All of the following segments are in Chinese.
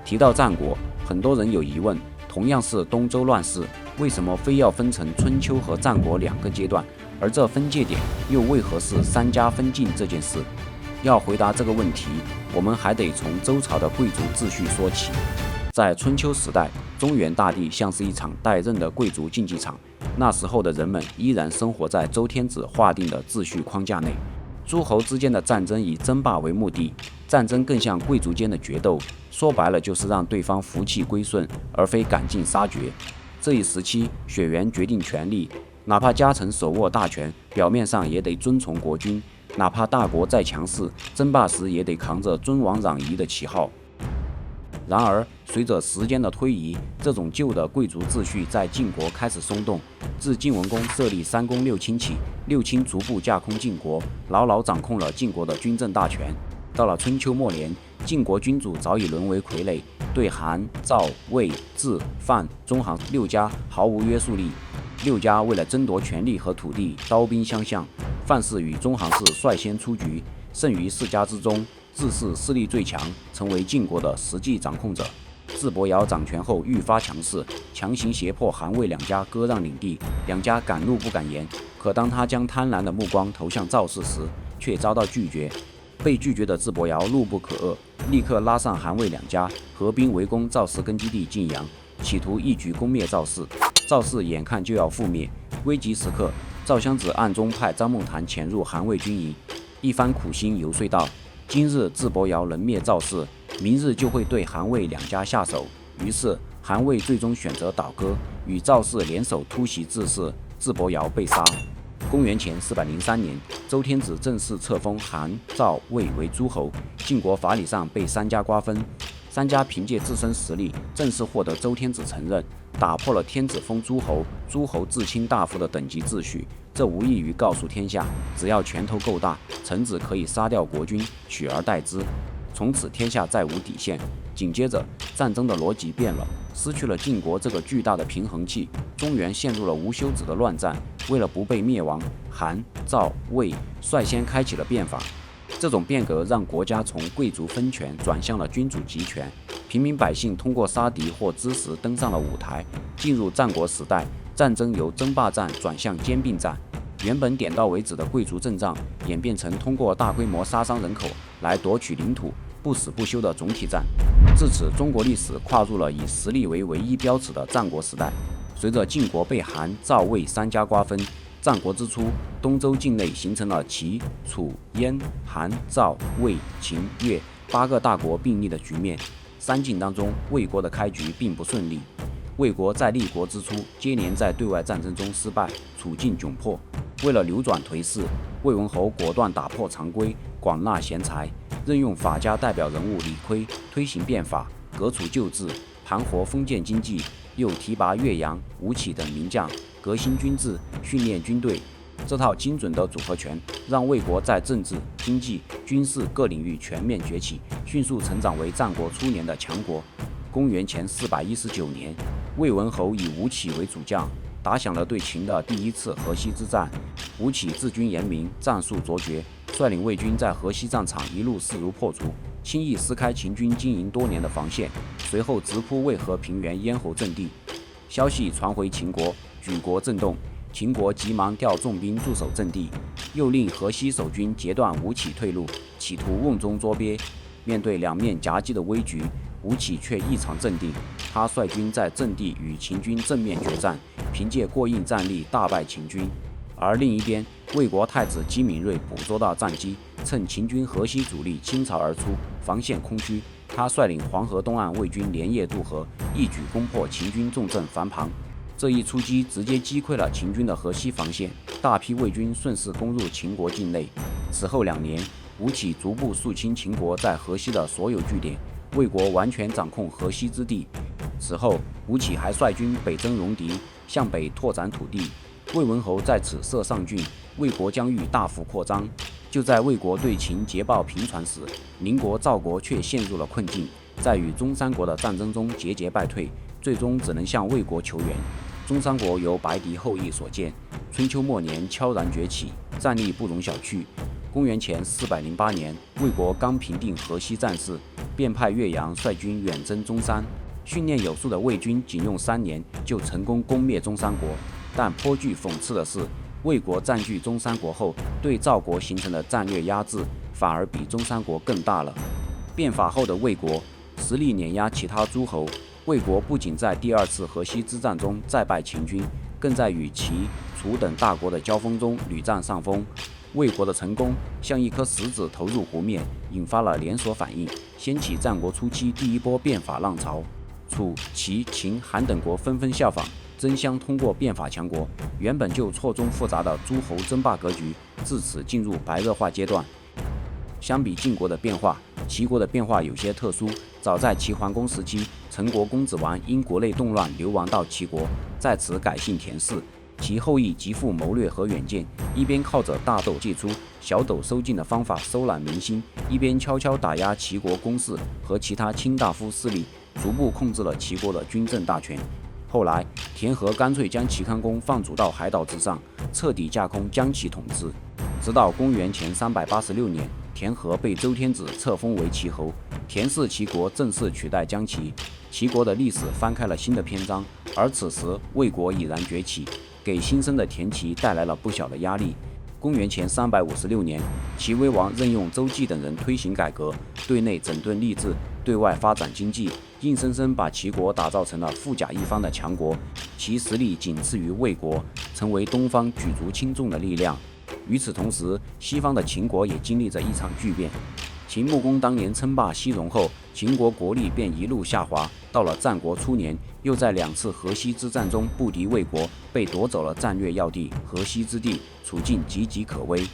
提到战国，很多人有疑问，同样是东周乱世，为什么非要分成春秋和战国两个阶段？而这分界点又为何是三家分晋这件事？要回答这个问题，我们还得从周朝的贵族秩序说起。在春秋时代，中原大地像是一场待刃的贵族竞技场，那时候的人们依然生活在周天子划定的秩序框架内。诸侯之间的战争以争霸为目的，战争更像贵族间的决斗，说白了就是让对方服气归顺，而非赶尽杀绝。这一时期，血缘决定权力，哪怕家臣手握大权，表面上也得遵从国君；哪怕大国再强势，争霸时也得扛着尊王攘夷的旗号。然而，随着时间的推移，这种旧的贵族秩序在晋国开始松动。自晋文公设立三公六卿起，六卿逐步架空晋国，牢牢掌控了晋国的军政大权。到了春秋末年，晋国君主早已沦为傀儡，对韩、赵、魏、智、范、中行六家毫无约束力。六家为了争夺权力和土地，刀兵相向。范氏与中行氏率先出局，剩余四家之中，智氏势力最强，成为晋国的实际掌控者。智伯瑶掌权后愈发强势，强行胁迫韩魏两家割让领地，两家敢怒不敢言。可当他将贪婪的目光投向赵氏时，却遭到拒绝。被拒绝的智伯瑶怒不可遏，立刻拉上韩魏两家，合兵围攻赵氏根据地晋阳，企图一举攻灭赵氏。赵氏眼看就要覆灭，危急时刻，赵襄子暗中派张孟谈潜入韩魏军营，一番苦心游说道：今日智伯瑶能灭赵氏，明日就会对韩魏两家下手。于是韩魏最终选择倒戈，与赵氏联手突袭智氏，智伯瑶被杀。公元前403年，周天子正式册封韩、赵、魏为诸侯，晋国法理上被三家瓜分。三家凭借自身实力，正式获得周天子承认，打破了天子封诸侯、诸侯自清大夫的等级秩序。这无异于告诉天下，只要拳头够大，臣子可以杀掉国君，取而代之。从此天下再无底线。紧接着，战争的逻辑变了，失去了晋国这个巨大的平衡器，中原陷入了无休止的乱战。为了不被灭亡，韩、赵、魏率先开启了变法。这种变革让国家从贵族分权转向了君主集权，平民百姓通过杀敌或支持登上了舞台。进入战国时代，战争由争霸战转向兼并战，原本点到为止的贵族阵仗演变成通过大规模杀伤人口来夺取领土、不死不休的总体战。至此，中国历史跨入了以实力为唯一标尺的战国时代。随着晋国被韩、赵、魏三家瓜分，战国之初，东周境内形成了齐、楚、燕、韩、赵、魏、秦、越8个大国并立的局面。三晋当中，魏国的开局并不顺利。魏国在立国之初，接连在对外战争中失败，处境窘迫。为了扭转颓势，魏文侯果断打破常规，广纳贤才，任用法家代表人物李悝推行变法，革除旧制，盘活封建经济，又提拔岳阳、吴起等名将，革新军制，训练军队。这套精准的组合拳，让魏国在政治、经济、军事各领域全面崛起，迅速成长为战国初年的强国。公元前419年，魏文侯以吴起为主将，打响了对秦的第一次河西之战。吴起治军严明，战术卓绝，率领魏军在河西战场一路势如破竹，轻易撕开秦军经营多年的防线，随后直扑渭河平原咽喉阵地。消息传回秦国，举国震动，秦国急忙调重兵驻守阵地，又令河西守军截断吴起退路，企图瓮中捉鳖。面对两面夹击的危局，吴起却异常镇定，他率军在阵地与秦军正面决战，凭借过硬战力大败秦军。而另一边，魏国太子姬敏锐捕捉到战机，趁秦军河西主力倾巢而出，防线空虚，他率领黄河东岸魏军连夜渡河，一举攻破秦军重镇樊庞。这一出击直接击溃了秦军的河西防线，大批魏军顺势攻入秦国境内。此后2年，吴起逐步肃清秦国在河西的所有据点，魏国完全掌控河西之地。此后，吴起还率军北征戎狄，向北拓展土地。魏文侯在此设上郡，魏国疆域大幅扩张。就在魏国对秦捷报频传时，邻国赵国却陷入了困境，在与中三国的战争中节节败退，最终只能向魏国求援。中三国由白狄后裔所建，春秋末年悄然崛起，战力不容小觑。公元前408年，魏国刚平定河西战事，便派岳阳率军远征中山。训练有素的魏军仅用3年就成功攻灭中山国。但颇具讽刺的是，魏国占据中山国后，对赵国形成的战略压制反而比中山国更大了。变法后的魏国实力碾压其他诸侯。魏国不仅在第2次河西之战中再败秦军，更在与齐、楚等大国的交锋中屡占上风。魏国的成功像一颗石子投入湖面，引发了连锁反应，掀起战国初期第一波变法浪潮。楚、齐、秦、韩等国纷纷效仿，争相通过变法强国。原本就错综复杂的诸侯争霸格局，自此进入白热化阶段。相比晋国的变化，齐国的变化有些特殊。早在齐桓公时期，陈国公子完因国内动乱流亡到齐国，在此改姓田氏。其后裔极富谋略和远见，一边靠着大斗借出、小斗收进的方法收揽民心，一边悄悄打压齐国公室和其他卿大夫势力，逐步控制了齐国的军政大权。后来，田和干脆将齐康公放逐到海岛之上，彻底架空将其统治。直到公元前386年，田和被周天子册封为齐侯，田氏齐国正式取代姜齐，齐国的历史翻开了新的篇章。而此时，魏国已然崛起，给新生的田齐带来了不小的压力。公元前356年，齐威王任用周忌等人推行改革，对内整顿吏治，对外发展经济，硬生生把齐国打造成了富甲一方的强国，其实力仅次于魏国，成为东方举足轻重的力量。与此同时，西方的秦国也经历着一场巨变。秦穆公当年称霸西戎后，秦国国力便一路下滑，到了战国初年，又在2次河西之战中不敌魏国，被夺走了战略要地河西之地，处境岌岌可危。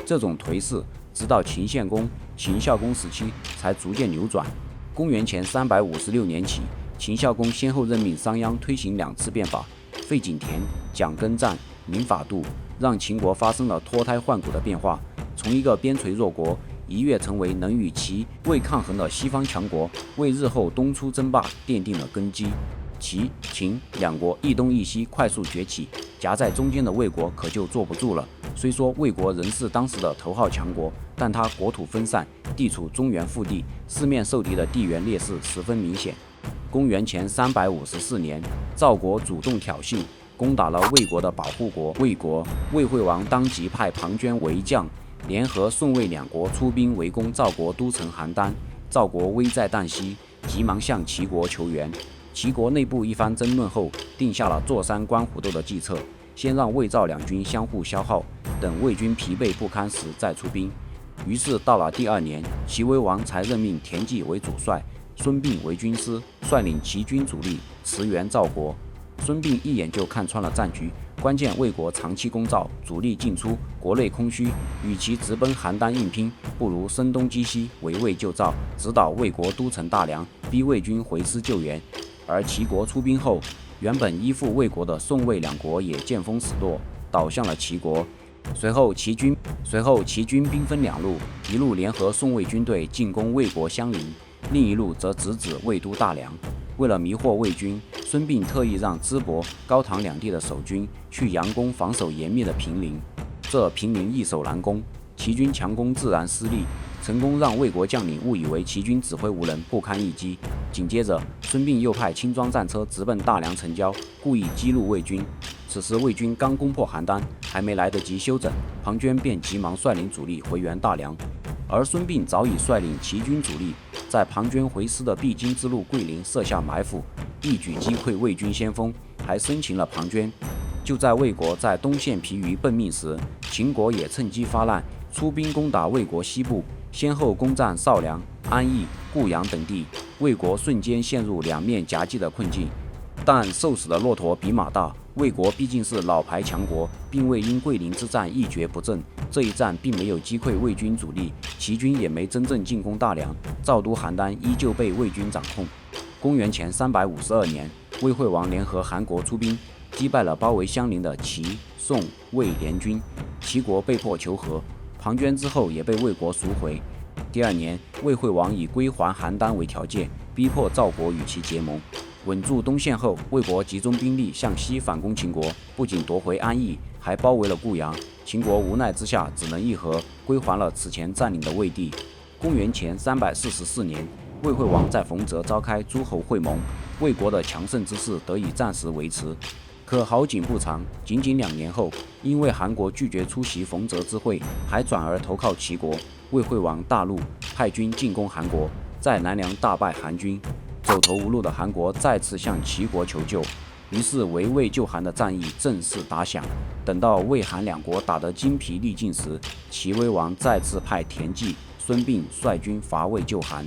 这种颓势直到秦献公、秦孝公时期才逐渐扭转。公元前356年起，秦孝公先后任命商鞅推行2次变法，废井田、讲耕战、民法度，让秦国发生了脱胎换骨的变化，从一个边陲弱国一跃成为能与齐、魏抗衡的西方强国，为日后东出争霸奠定了根基。齐、秦2国一东一西快速崛起，夹在中间的魏国可就坐不住了。虽说魏国仍是当时的头号强国，但它国土分散，地处中原腹地，四面受敌的地缘劣势十分明显。公元前354年，赵国主动挑衅，攻打了魏国的保护国魏国。魏惠王当即派庞涓为将，联合宋魏2国出兵围攻赵国都城邯郸。赵国危在旦夕，急忙向齐国求援。齐国内部一番争论后，定下了坐山观虎斗的计策，先让魏赵2军相互消耗，等魏军疲惫不堪时再出兵。于是到了第2年，齐威王才任命田忌为主帅，孙膑为军师，率领齐军主力驰援赵国。孙膑一眼就看穿了战局，关键魏国长期攻赵，主力进出，国内空虚，与其直奔邯郸硬拼，不如声东击西，围魏救赵，直捣魏国都城大梁，逼魏军回师救援。而齐国出兵后，原本依附魏国的宋魏2国也见风使舵，倒向了齐国。随后齐军兵分2路，一路联合宋魏军队进攻魏国襄陵，另一路则直指魏都大梁。为了迷惑魏军，孙膑特意让淄博、高唐2地的守军去佯攻防守严密的平陵。这平陵易守难攻，齐军强攻自然失利，成功让魏国将领误以为齐军指挥无能，不堪一击。紧接着，孙膑又派轻装战车直奔大梁城郊，故意激怒魏军。此时魏军刚攻破邯郸，还没来得及休整，庞涓便急忙率领主力回援大梁。而孙膑早已率领齐军主力在庞涓回师的必经之路桂林设下埋伏，一举击溃魏军先锋，还生擒了庞涓。就在魏国在东线疲于奔命时，秦国也趁机发难，出兵攻打魏国西部，先后攻占邵梁、安邑、固阳等地，魏国瞬间陷入2面夹击的困境。但瘦死的骆驼比马大，魏国毕竟是老牌强国，并未因桂林之战一蹶不振。这一战并没有击溃魏军主力，齐军也没真正进攻大梁，赵都邯郸依旧被魏军掌控。公元前352年，魏惠王联合韩国出兵，击败了包围襄陵的齐、宋、魏联军，齐国被迫求和。庞涓之后也被魏国赎回。第2年，魏惠王以归还邯郸为条件，逼迫赵国与其结盟。稳住东线后，魏国集中兵力向西反攻秦国，不仅夺回安邑，还包围了固阳。秦国无奈之下，只能议和，归还了此前占领的魏地。公元前344年，魏惠王在冯泽召开诸侯会盟，魏国的强盛之势得以暂时维持。可好景不长，仅仅2年后，因为韩国拒绝出席冯泽之会，还转而投靠齐国，魏惠王大怒，派军进攻韩国，在南梁大败韩军。走投无路的韩国再次向齐国求救，于是围魏救韩的战役正式打响。等到魏韩两国打得精疲力尽时，齐威王再次派田忌、孙膑率军伐魏救韩。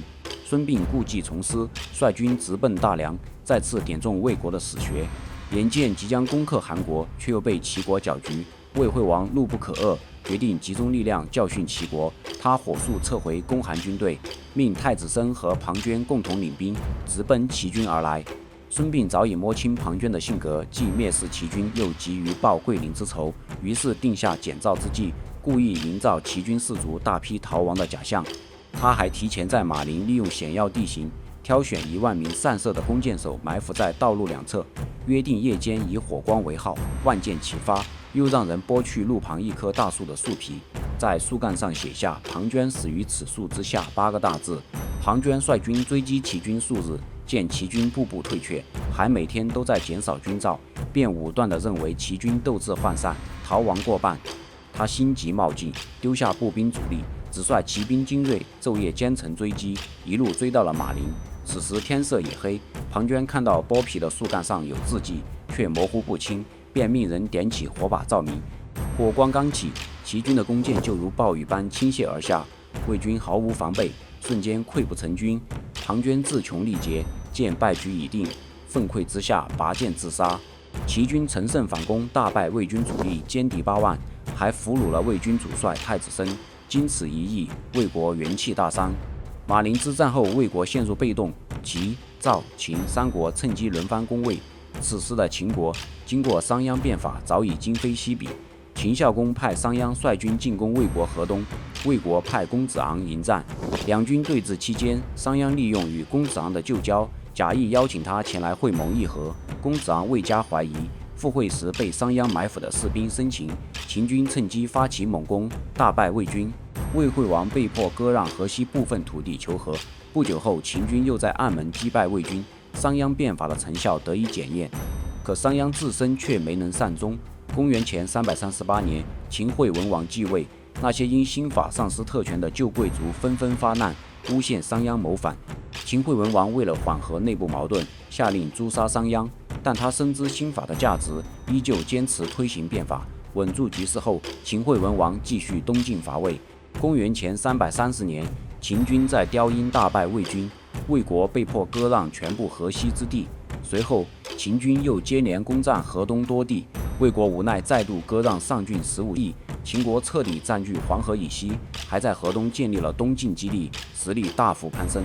孙膑故技重施，率军直奔大梁，再次点中魏国的死穴。眼见即将攻克韩国，却又被齐国搅局，魏惠王怒不可遏，决定集中力量教训齐国。他火速撤回攻韩军队，命太子申和庞涓共同领兵，直奔齐军而来。孙膑早已摸清庞涓的性格，既蔑视齐军，又急于报桂林之仇，于是定下减赵之计，故意营造齐军士卒大批逃亡的假象。他还提前在马陵利用险要地形，挑选1万名散射的弓箭手埋伏在道路两侧，约定夜间以火光为号，万箭齐发。又让人剥去路旁一棵大树的树皮，在树干上写下“庞涓死于此树之下”8个大字。庞涓率军追击齐军数日，见齐军步步退却，还每天都在减少军兆，便武断地认为齐军斗志涣散，逃亡过半。他心急冒进，丢下步兵主力，只率骑兵精锐，昼夜兼程追击，一路追到了马陵。此时天色已黑，庞涓看到剥皮的树干上有字迹，却模糊不清，便命人点起火把照明。火光刚起，齐军的弓箭就如暴雨般倾泻而下，魏军毫无防备，瞬间溃不成军。庞涓自穷力竭，见败局已定，愤愧之下拔剑自杀。齐军乘胜反攻，大败魏军主力，歼敌8万，还俘虏了魏军主帅太子申。经此一役，魏国元气大伤。马陵之战后，魏国陷入被动，齐、赵、秦3国趁机轮番攻魏。此时的秦国经过商鞅变法，早已今非昔比。秦孝公派商鞅率军进攻魏国河东，魏国派公子昂迎战。两军对峙期间，商鞅利用与公子昂的旧交，假意邀请他前来会盟议和。公子昂未加怀疑，赴会时被商鞅埋伏的士兵生擒，秦军趁机发起猛攻，大败魏军。魏惠王被迫割让河西部分土地求和。不久后，秦军又在暗门击败魏军，商鞅变法的成效得以检验。可商鞅自身却没能善终。公元前338年，秦惠文王继位，那些因新法丧失特权的旧贵族纷纷发难，诬陷商鞅谋反。秦惠文王为了缓和内部矛盾，下令诛杀商鞅，但他深知新法的价值，依旧坚持推行变法。稳住局势后，秦惠文王继续东进伐魏。公元前330年，秦军在雕阴大败魏军，魏国被迫割让全部河西之地。随后，秦军又接连攻占河东多地，魏国无奈再度割让上郡15邑，秦国彻底占据黄河以西，还在河东建立了东晋基地，实力大幅攀升。